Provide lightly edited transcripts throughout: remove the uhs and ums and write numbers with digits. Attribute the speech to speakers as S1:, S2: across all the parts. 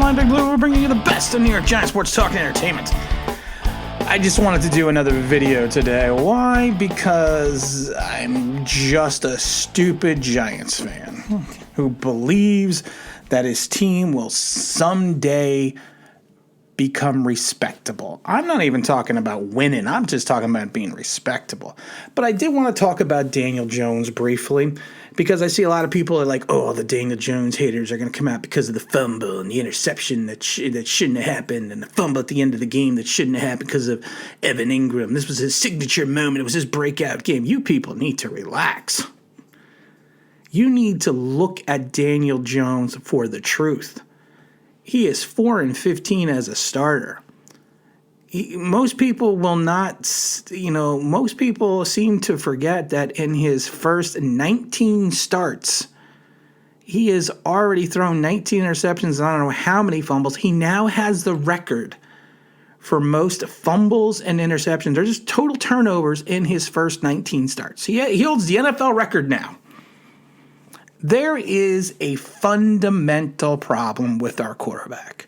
S1: I'm Big Blue. We're bringing you the best of New York Giants sports talk and entertainment. I just wanted to do another video today. Why? Because I'm just a stupid Giants fan who believes that his team will someday become respectable. I'm not even talking about winning. I'm just talking about being respectable. But I did want to talk about Daniel Jones briefly, because I see a lot of people are like, oh, the Daniel Jones haters are going to come out because of the fumble and the interception that shouldn't have happened, and the fumble at the end of the game that shouldn't have happened because of Evan Ingram. This was his signature moment. It was his breakout game. You people need to relax. You need to look at Daniel Jones for the truth. He is 4-15 as a starter. Most people will not, most people seem to forget that in his first 19 starts, he has already thrown 19 interceptions. I don't know how many fumbles. He now has the record for most fumbles and interceptions. They're just total turnovers in his first 19 starts. He holds the NFL record now. There is a fundamental problem with our quarterback.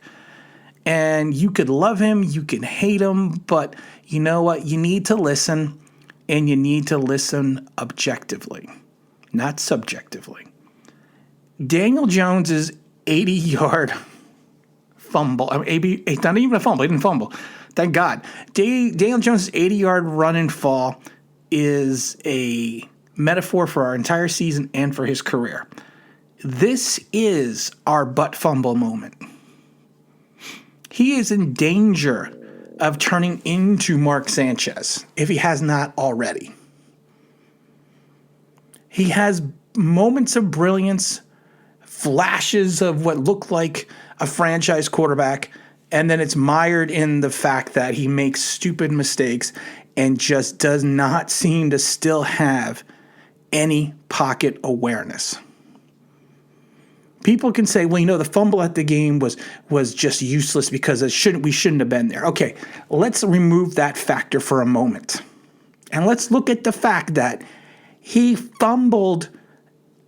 S1: And you could love him, you can hate him, but you know what? You need to listen, and you need to listen objectively, not subjectively. Daniel Jones's 80-yard fumble, not even a fumble, he didn't fumble. Thank God. Daniel Jones's 80-yard run and fall is a metaphor for our entire season and for his career. This is our butt fumble moment. He is in danger of turning into Mark Sanchez if he has not already. He has moments of brilliance, flashes of what look like a franchise quarterback, and then it's mired in the fact that he makes stupid mistakes and just does not seem to still have any pocket awareness. People can say, well, the fumble at the game was just useless because we shouldn't have been there. Okay, let's remove that factor for a moment. And let's look at the fact that he fumbled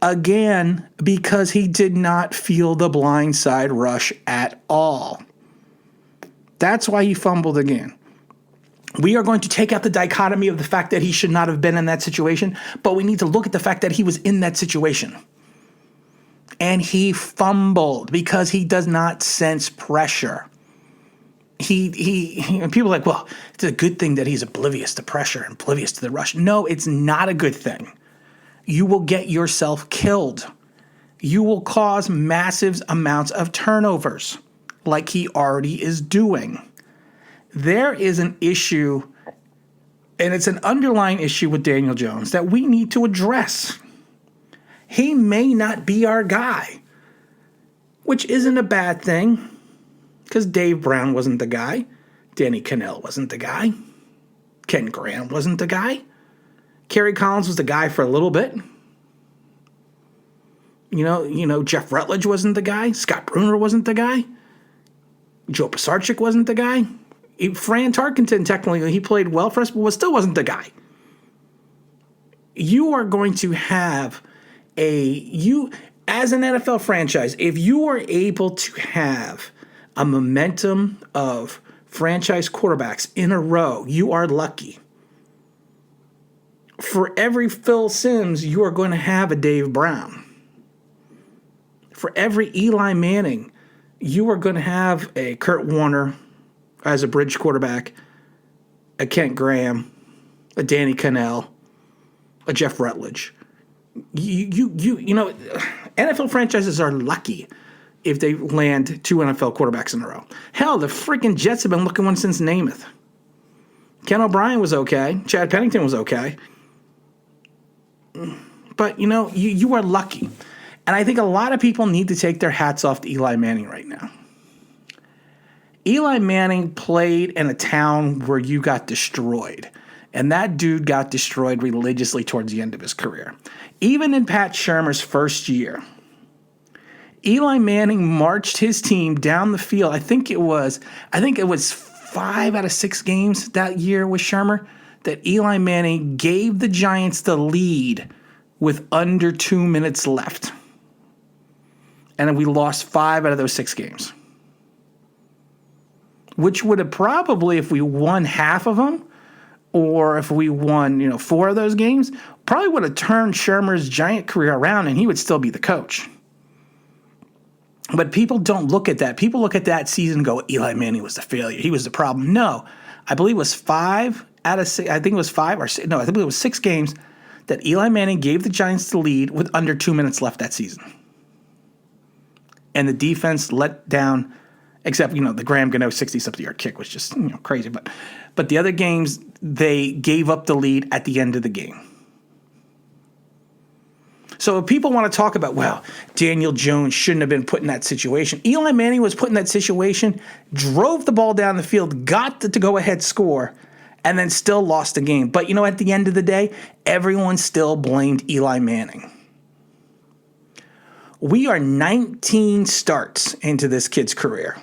S1: again because he did not feel the blindside rush at all. That's why he fumbled again. We are going to take out the dichotomy of the fact that he should not have been in that situation, but we need to look at the fact that he was in that situation. And he fumbled because he does not sense pressure. People are like, well, it's a good thing that he's oblivious to pressure and oblivious to the rush. No, it's not a good thing. You will get yourself killed. You will cause massive amounts of turnovers like he already is doing. There is an issue, and it's an underlying issue with Daniel Jones that we need to address. He may not be our guy, which isn't a bad thing, because Dave Brown wasn't the guy. Danny Cannell wasn't the guy. Ken Graham wasn't the guy. Kerry Collins was the guy for a little bit. Jeff Rutledge wasn't the guy. Scott Bruner wasn't the guy. Joe Pisarcik wasn't the guy. Fran Tarkenton, technically, he played well for us, but still wasn't the guy. You are going to have as an NFL franchise, if you are able to have a momentum of franchise quarterbacks in a row, you are lucky. For every Phil Simms, you are going to have a Dave Brown. For every Eli Manning, you are going to have a Kurt Warner as a bridge quarterback, a Kent Graham, a Danny Cannell, a Jeff Rutledge. NFL franchises are lucky if they land two NFL quarterbacks in a row. Hell, the freaking Jets have been looking one since Namath. Ken O'Brien was okay. Chad Pennington was okay. But, you are lucky. And I think a lot of people need to take their hats off to Eli Manning right now. Eli Manning played in a town where you got destroyed. And that dude got destroyed religiously towards the end of his career. Even in Pat Shurmur's first year, Eli Manning marched his team down the field. I think it was 5 out of 6 games that year with Shurmur that Eli Manning gave the Giants the lead with under 2 minutes left. And we lost 5 out of those 6 games. which would have probably, if we won half of them, or if we won, 4 of those games, probably would have turned Shermer's Giant career around, and he would still be the coach. But people don't look at that. People look at that season and go, Eli Manning was the failure. He was the problem. No, I believe it was 5 out of 6. I think it was 5 or 6. No, I think it was 6 games that Eli Manning gave the Giants the lead with under 2 minutes left that season. And the defense let down, except, the Graham Gano 60-something yard kick was just, crazy. But the other games, they gave up the lead at the end of the game. So if people want to talk about, well, Daniel Jones shouldn't have been put in that situation. Eli Manning was put in that situation, drove the ball down the field, got the go-ahead score, and then still lost the game. But, at the end of the day, everyone still blamed Eli Manning. We are 19 starts into this kid's career.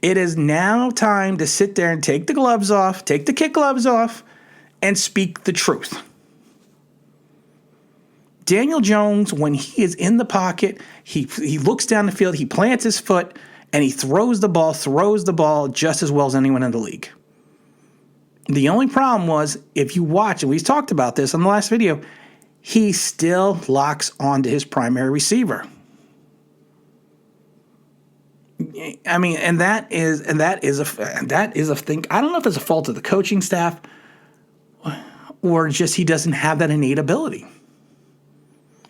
S1: It is now time to sit there and take the gloves off, take the kid gloves off, and speak the truth. Daniel Jones, when he is in the pocket, he looks down the field, he plants his foot, and he throws the ball just as well as anyone in the league. The only problem was, if you watch, and we talked about this on the last video, he still locks onto his primary receiver. I mean, and that is a thing. I don't know if it's a fault of the coaching staff or just he doesn't have that innate ability.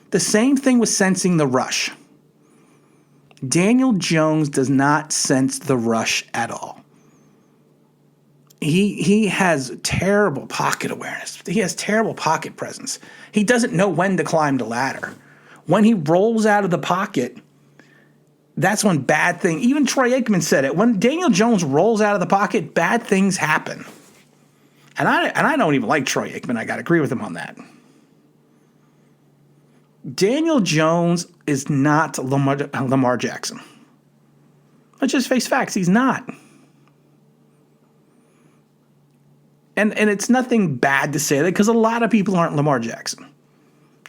S1: The same thing with sensing the rush. Daniel Jones does not sense the rush at all. He has terrible pocket awareness. He has terrible pocket presence. He doesn't know when to climb the ladder. When he rolls out of the pocket, that's when bad things, even Troy Aikman said it, when Daniel Jones rolls out of the pocket, bad things happen. And I don't even like Troy Aikman. I got to agree with him on that. Daniel Jones is not Lamar Jackson. Let's just face facts. He's not. And it's nothing bad to say that because a lot of people aren't Lamar Jackson.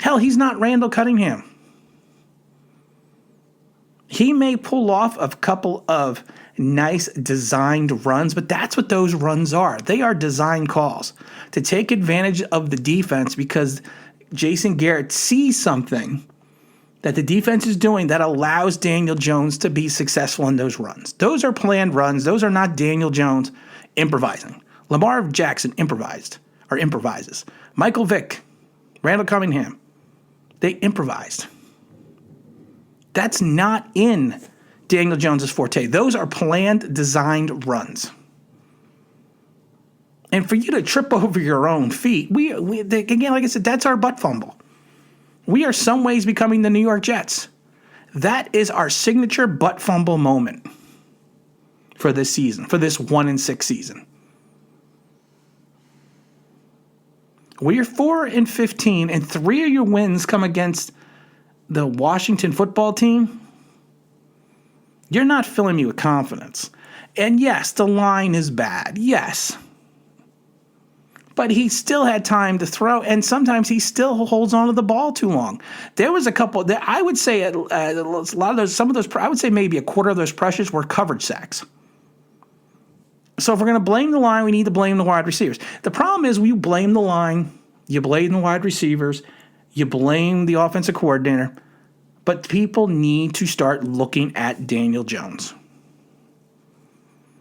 S1: Hell, he's not Randall Cunningham. He may pull off a couple of nice designed runs, but that's what those runs are. They are design calls to take advantage of the defense because Jason Garrett sees something that the defense is doing that allows Daniel Jones to be successful in those runs. Those are planned runs. Those are not Daniel Jones improvising. Lamar Jackson improvises. Michael Vick, Randall Cunningham, they improvised. That's not in Daniel Jones's forte. Those are planned, designed runs. And for you to trip over your own feet, we again, like I said, that's our butt fumble. We are some ways becoming the New York Jets. That is our signature butt fumble moment for this season, for this 1-6 season. We are 4-15, and 3 of your wins come against the Washington football team. You're not filling me with confidence. And yes, the line is bad. Yes. But he still had time to throw, and sometimes he still holds on to the ball too long. There was a couple that I would say a lot of those, some of those, I would say maybe a quarter of those pressures were coverage sacks. So if we're going to blame the line, we need to blame the wide receivers. The problem is you blame the line, you blame the wide receivers, you blame the offensive coordinator, but people need to start looking at Daniel Jones.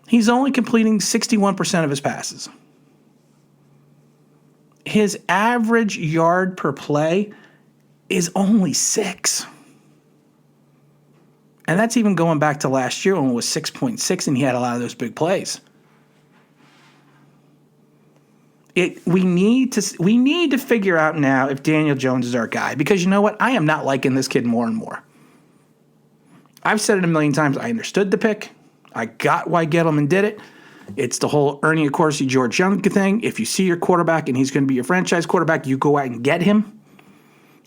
S1: He's only completing 61% of his passes. His average yard per play is only 6. And that's even going back to last year when it was 6.6 and he had a lot of those big plays. We need to figure out now if Daniel Jones is our guy, because you know what? I am not liking this kid more and more. I've said it a million times. I understood the pick. I got why Gettleman did it. It's the whole Ernie Accorsi, George Young thing. If you see your quarterback and he's going to be your franchise quarterback, you go out and get him.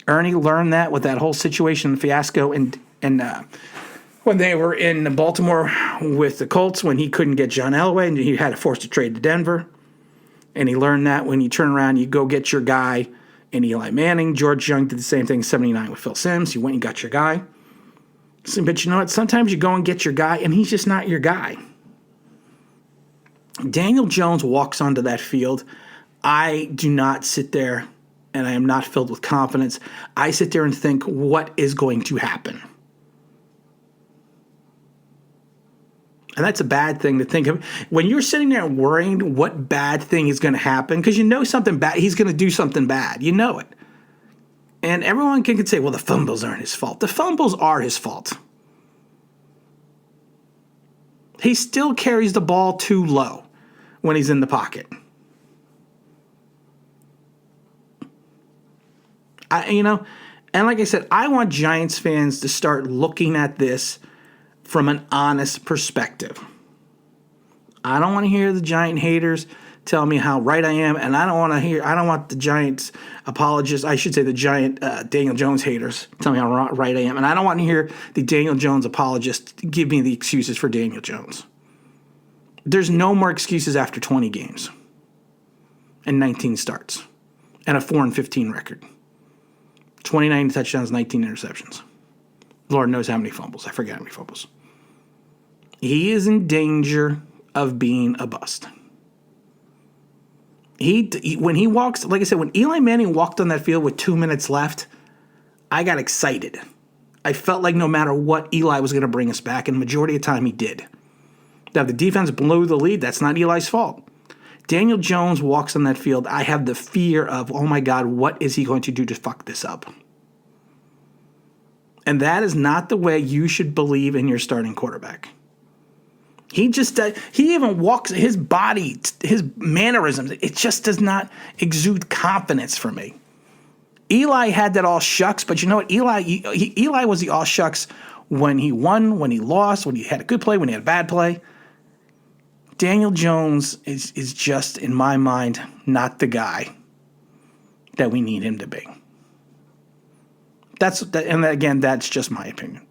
S1: Ernie learned that with that whole situation fiasco and when they were in Baltimore with the Colts when he couldn't get John Elway and he had to force a trade to Denver. And he learned that when you turn around, you go get your guy in Eli Manning. George Young did the same thing in 79 with Phil Simms. You went and got your guy. But you know what? Sometimes you go and get your guy, and he's just not your guy. Daniel Jones walks onto that field. I do not sit there and I am not filled with confidence. I sit there and think, what is going to happen? And that's a bad thing to think of. When you're sitting there worrying what bad thing is going to happen, because you know something bad, he's going to do something bad. You know it. And everyone can say, well, the fumbles aren't his fault. The fumbles are his fault. He still carries the ball too low when he's in the pocket. And like I said, I want Giants fans to start looking at this from an honest perspective. I don't want to hear the Giant haters tell me how right I am, and I don't want the Giants apologists, I should say the Giant Daniel Jones haters tell me how right I am, and I don't want to hear the Daniel Jones apologists give me the excuses for Daniel Jones. There's no more excuses after 20 games and 19 starts and a 4-15 record. 29 touchdowns, 19 interceptions. Lord knows how many fumbles. I forget how many fumbles. He is in danger of being a bust. When he walks, like I said, when Eli Manning walked on that field with 2 minutes left, I got excited. I felt like no matter what, Eli was going to bring us back, and the majority of the time he did. Now, if the defense blew the lead, that's not Eli's fault. Daniel Jones walks on that field, I have the fear of, oh my God, what is he going to do to fuck this up? And that is not the way you should believe in your starting quarterback. He even walks, his body, his mannerisms, it just does not exude confidence for me. Eli had that all shucks, but you know what? Eli was the all shucks when he won, when he lost, when he had a good play, when he had a bad play. Daniel Jones is just, in my mind, not the guy that we need him to be. And again, that's just my opinion.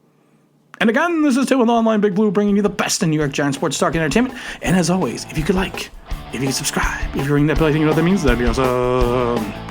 S1: And again, this is Tim with Online Big Blue, bringing you the best in New York Giants sports talk and entertainment. And as always, if you could subscribe, if you ring that bell, I think you know what that means. That'd be awesome.